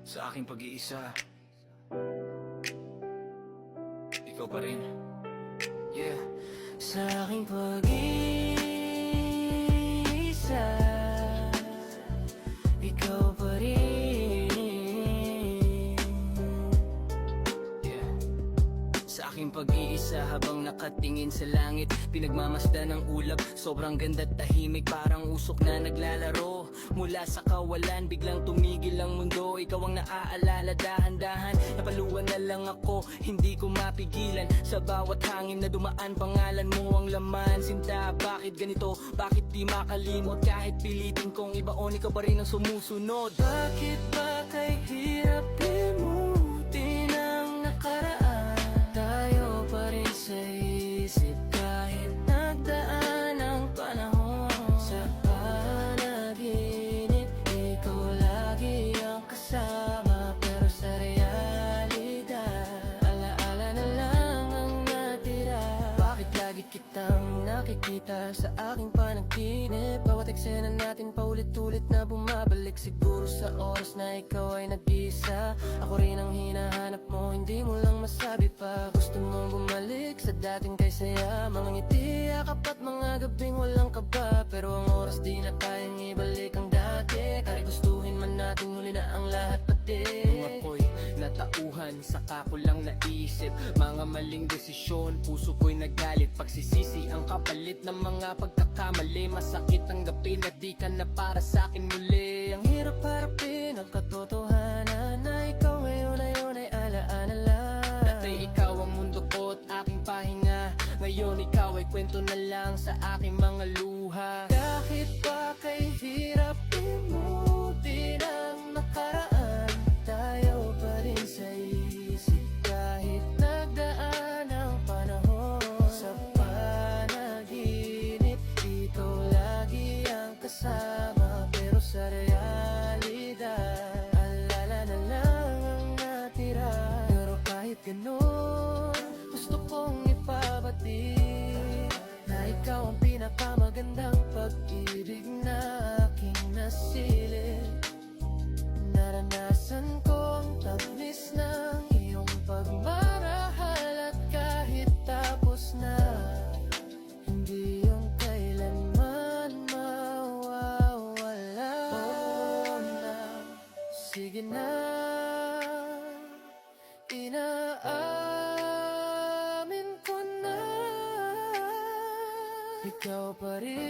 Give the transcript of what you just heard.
Sa aking pag-iisa, ikaw pa rin. Yeah. Sa aking pag-iisa, ikaw pa rin. Yeah. Sa aking pag-iisa habang nakatingin sa langit, pinagmamasdan ng ulap, sobrang ganda at tahimik, parang usok na naglalaro. Mula sa kawalan, biglang tumigil ang mundo. Ikaw ang naaalala, dahan-dahan napaluan na lang ako, hindi ko mapigilan. Sa bawat hangin na dumaan, pangalan mo ang laman. Sinta, bakit ganito? Bakit di makalimot? Kahit pilitin kong ibaon, ikaw pa rin ang sumusunod. Bakit ba kay hirap limutin ang nakaraan? Tayo pa rin sa isip kahit nagdaan ang panahon. Sa panaginip, ikaw lagi ang kasama, pero sa realidad, alaala na lang ang natira. Bakit lagi kitang nakikita sa aking panaginip? Bawat eksena natin paulit-ulit na bumabalik. Siguro sa oras na ikaw ay nag-isa, ako rin ang hinahanap mo, hindi mo lang masabi pa. Gusto mong bumalik sa dating kay saya, mga ngiti, yakap at mga gabing walang kaba. Pero ang oras di na kayang ibalik ang dati, kahit gustuhin man natin huli na ang lahat pati. Kung ako'y natauhan, saka ko lang naisip mga maling desisyon, puso ko'y nagalit. Pagsisisi ang kapalit ng mga pagkakamali. Masakit tanggapin na di ka na para sa'kin muli. Ang hirap harapin ang katotohanan na ikaw ngayon ay alaala lang. Dati ikaw ang mundo ko at aking pahinga, ngayon ikaw ay kwento na lang sa aking mga luha. Kahit ba kay hirap limutin ang nakaraan, tayo pa rin sa isip kahit nagdaan ang panahon. Sa panaginip, ikaw lagi ang kasama, pero sa realidad, alala na lang ang natira. Pero kahit ganon, gusto kong ipabatid na ikaw ang pinakamagandang pag-ibig na aking nasilip. Naranasan ko ang tamis ng iyong pagmamahal, at kahit tapos na, hindi yung kailanman mawawala. Oo na, sige na, inaamin ko na, ikaw pa rin.